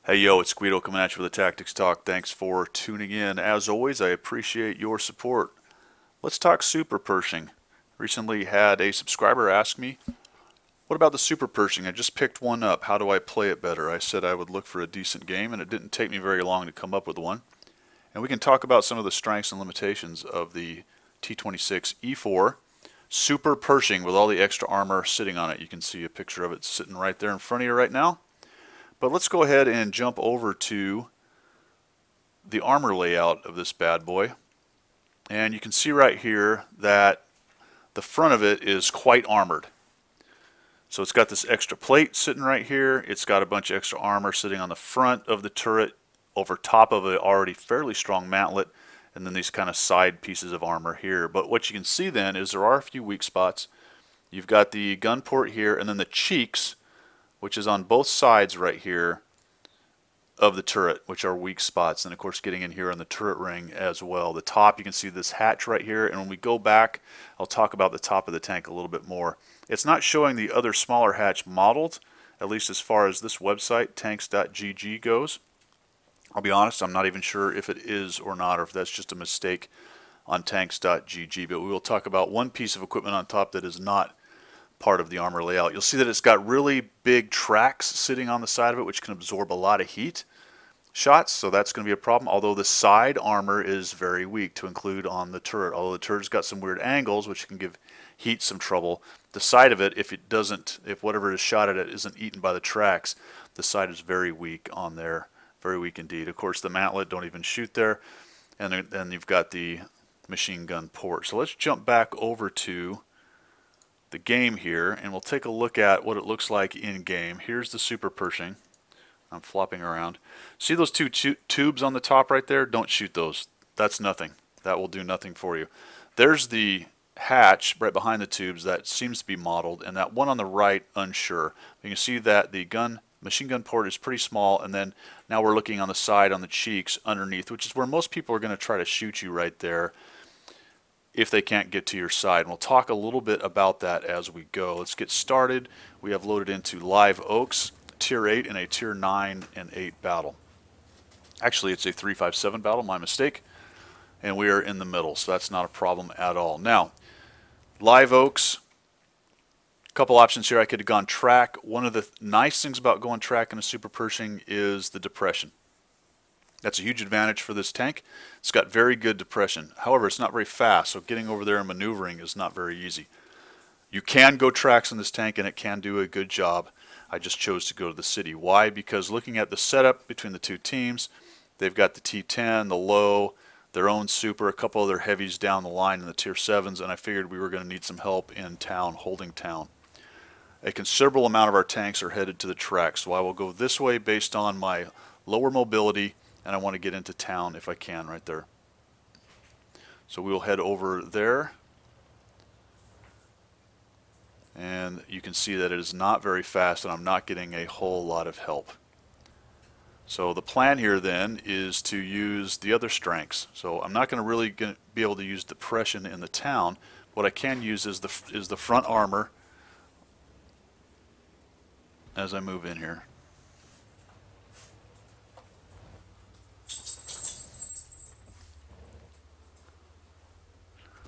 Hey yo, it's Guido coming at you with a Tactics Talk. Thanks for tuning in. As always, I appreciate your support. Let's talk Super Pershing. Recently had a subscriber ask me, what about the Super Pershing? I just picked one up. How do I play it better? I said I would look for a decent game, and it didn't take me very long to come up with one. And we can talk about some of the strengths and limitations of the T26E4 Super Pershing with all the extra armor sitting on it. You can see a picture of it sitting right there in front of you right now. But let's go ahead and jump over to the armor layout of this bad boy. And you can see right here that the front of it is quite armored. So it's got this extra plate sitting right here. It's got a bunch of extra armor sitting on the front of the turret over top of an already fairly strong mantlet, and then these kind of side pieces of armor here. But what you can see then is there are a few weak spots. You've got the gun port here, and then the cheeks, which is on both sides right here of the turret, which are weak spots. And of course getting in here on the turret ring as well. The top, you can see this hatch right here, and when we go back, I'll talk about the top of the tank a little bit more. It's not showing the other smaller hatch modeled, at least as far as this website, tanks.gg, goes. I'll be honest, I'm not even sure if it is or not, or if that's just a mistake on tanks.gg, but we will talk about one piece of equipment on top that is not part of the armor layout. You'll see that it's got really big tracks sitting on the side of it, which can absorb a lot of heat shots, so that's going to be a problem. Although the side armor is very weak to include on the turret. Although the turret's got some weird angles, which can give heat some trouble. The side of it, if whatever is shot at it isn't eaten by the tracks, the side is very weak on there. Very weak indeed. Of course, the mantlet, don't even shoot there. And then you've got the machine gun port. So let's jump back over to the game here, and we'll take a look at what it looks like in game. Here's the Super Pershing. I'm flopping around. See those two tubes on the top right there? Don't shoot those. That's nothing. That will do nothing for you. There's the hatch right behind the tubes that seems to be modeled, and that one on the right, unsure. You can see that the machine gun port is pretty small, and then now we're looking on the side on the cheeks underneath, which is where most people are going to try to shoot you right there if they can't get to your side. And we'll talk a little bit about that as we go. Let's get started. We have loaded into Live Oaks, Tier 8 in a Tier 9 and 8 battle. Actually, it's a 357 battle, my mistake. And we are in the middle, so that's not a problem at all. Now, Live Oaks, a couple options here. I could have gone track. One of the nice things about going track in a Super Pershing is the depression. That's a huge advantage for this tank. It's got very good depression. However, it's not very fast, so getting over there and maneuvering is not very easy. You can go tracks in this tank, and it can do a good job. I just chose to go to the city. Why? Because looking at the setup between the two teams, they've got the T10, the low, their own super, a couple other heavies down the line in the Tier 7s, and I figured we were going to need some help in town, holding town. A considerable amount of our tanks are headed to the track, so I will go this way based on my lower mobility, and I want to get into town if I can right there. So we will head over there. And you can see that it is not very fast, and I'm not getting a whole lot of help. So the plan here then is to use the other strengths. So I'm not going to really be able to use depression in the town. What I can use is the front armor as I move in here.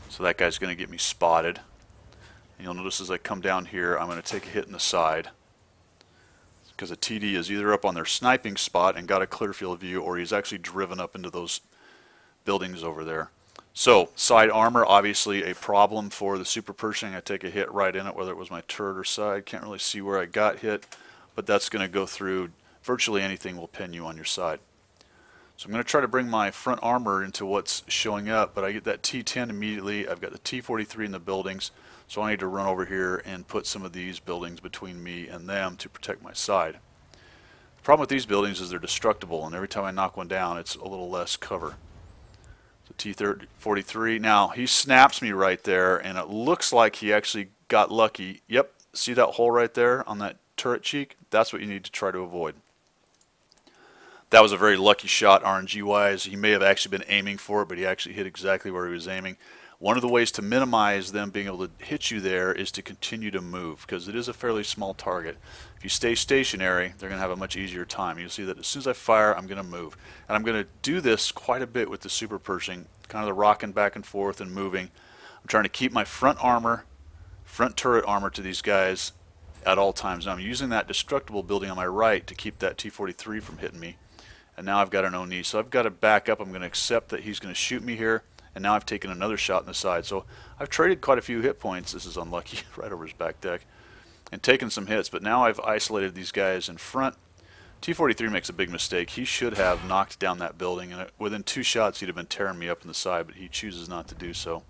So that guy's going to get me spotted. And you'll notice as I come down here, I'm going to take a hit in the side, because a TD is either up on their sniping spot and got a clear field of view, or he's actually driven up into those buildings over there. So side armor, obviously a problem for the Super Pershing. I take a hit right in it, whether it was my turret or side. Can't really see where I got hit, but that's going to go through. Virtually anything will pin you on your side. So I'm going to try to bring my front armor into what's showing up, but I get that T10 immediately. I've got the T43 in the buildings, so I need to run over here and put some of these buildings between me and them to protect my side. The problem with these buildings is they're destructible, and every time I knock one down, it's a little less cover. So T43, now he snaps me right there, and it looks like he actually got lucky. Yep, see that hole right there on that turret cheek? That's what you need to try to avoid. That was a very lucky shot RNG wise. He may have actually been aiming for it, but he actually hit exactly where he was aiming. One of the ways to minimize them being able to hit you there is to continue to move, because it is a fairly small target. If you stay stationary, they're going to have a much easier time. You'll see that as soon as I fire, I'm going to move. And I'm going to do this quite a bit with the Super Pershing, kind of the rocking back and forth and moving. I'm trying to keep my front turret armor to these guys at all times. Now I'm using that destructible building on my right to keep that T-43 from hitting me. And now I've got an Oni, so I've got to back up. I'm going to accept that he's going to shoot me here. And now I've taken another shot in the side. So I've traded quite a few hit points. This is unlucky, right over his back deck. And taken some hits, but now I've isolated these guys in front. T-43 makes a big mistake. He should have knocked down that building, and within 2 shots he'd have been tearing me up in the side, but he chooses not to do so.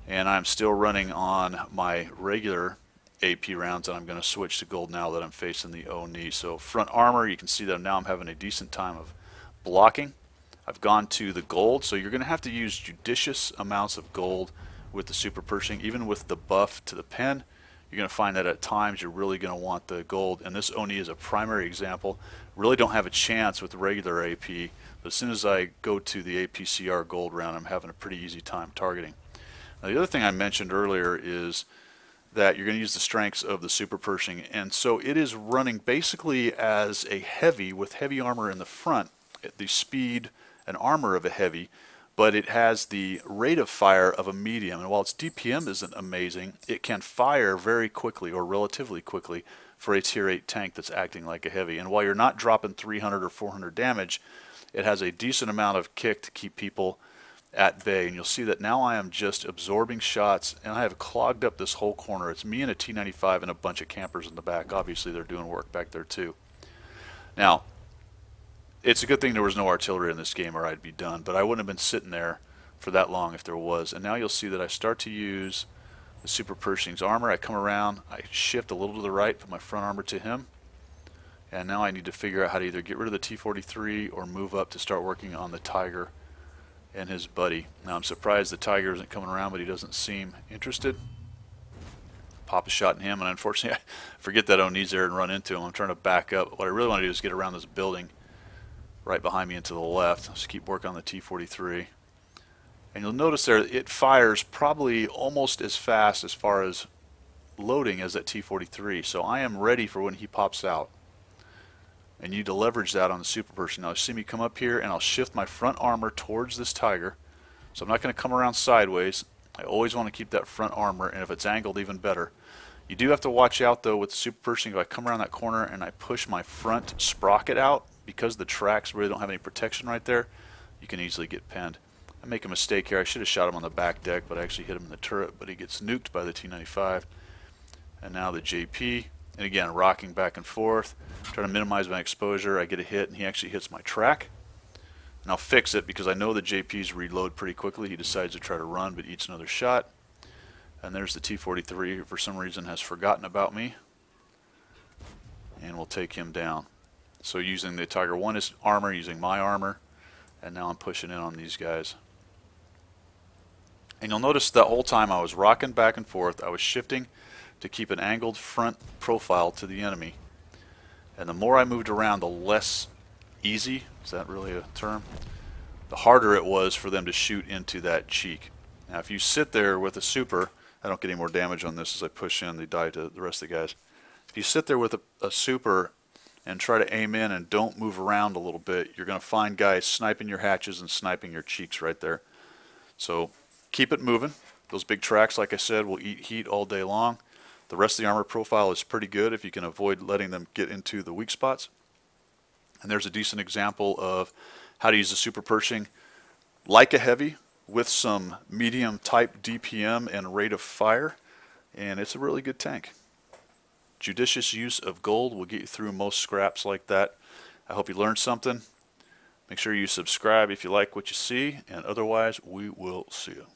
And I'm still running on my regular AP rounds, and I'm going to switch to gold now that I'm facing the Oni. So front armor, you can see that now I'm having a decent time of blocking. I've gone to the gold, so you're going to have to use judicious amounts of gold with the Super Pershing. Even with the buff to the pen, you're going to find that at times you're really going to want the gold. And this Oni is a primary example. Really don't have a chance with the regular AP, but as soon as I go to the APCR gold round, I'm having a pretty easy time targeting. Now, the other thing I mentioned earlier is that you're going to use the strengths of the Super Pershing, and so it is running basically as a heavy with heavy armor in the front, at the speed and armor of a heavy, but it has the rate of fire of a medium. And while its DPM isn't amazing, it can fire very quickly or relatively quickly for a tier 8 tank that's acting like a heavy. And while you're not dropping 300 or 400 damage, it has a decent amount of kick to keep people at bay. And you'll see that now I am just absorbing shots, and I have clogged up this whole corner. It's me and a T-95 and a bunch of campers in the back. Obviously they're doing work back there too. Now, it's a good thing there was no artillery in this game, or I'd be done, but I wouldn't have been sitting there for that long if there was. And now you'll see that I start to use the Super Pershing's armor. I come around, I shift a little to the right, put my front armor to him, and now I need to figure out how to either get rid of the T-43 or move up to start working on the Tiger and his buddy. Now I'm surprised the Tiger isn't coming around, but he doesn't seem interested. Pop a shot in him, and unfortunately I forget that Oni's there and run into him. I'm trying to back up. What I really want to do is get around this building right behind me and to the left. Just keep working on the T-43. And you'll notice there it fires probably almost as fast as far as loading as that T-43. So I am ready for when he pops out. And you need to leverage that on the Super Pershing. Now you see me come up here, and I'll shift my front armor towards this Tiger. So I'm not going to come around sideways. I always want to keep that front armor, and if it's angled, even better. You do have to watch out though with the Super Pershing. If I come around that corner and I push my front sprocket out, because the tracks really don't have any protection right there, you can easily get pinned. I make a mistake here. I should have shot him on the back deck, but I actually hit him in the turret, but he gets nuked by the T-95. And now the JP, and again, rocking back and forth, trying to minimize my exposure. I get a hit, and he actually hits my track. And I'll fix it because I know the JPs reload pretty quickly. He decides to try to run, but eats another shot. And there's the T-43, who for some reason has forgotten about me. And we'll take him down. So using the Tiger 1 as armor, using my armor, and now I'm pushing in on these guys. And you'll notice the whole time I was rocking back and forth, I was shifting to keep an angled front profile to the enemy. And the more I moved around, the less easy, is that really a term? The harder it was for them to shoot into that cheek. Now if you sit there with a Super, I don't get any more damage on this as I push in, they die to the rest of the guys. If you sit there with a Super and try to aim in and don't move around a little bit, you're going to find guys sniping your hatches and sniping your cheeks right there. So keep it moving. Those big tracks, like I said, will eat heat all day long. The rest of the armor profile is pretty good if you can avoid letting them get into the weak spots. And there's a decent example of how to use the Super Pershing like a heavy with some medium type DPM and rate of fire, and it's a really good tank. Judicious use of gold will get you through most scraps like that. I hope you learned something. Make sure you subscribe if you like what you see, and otherwise we will see you.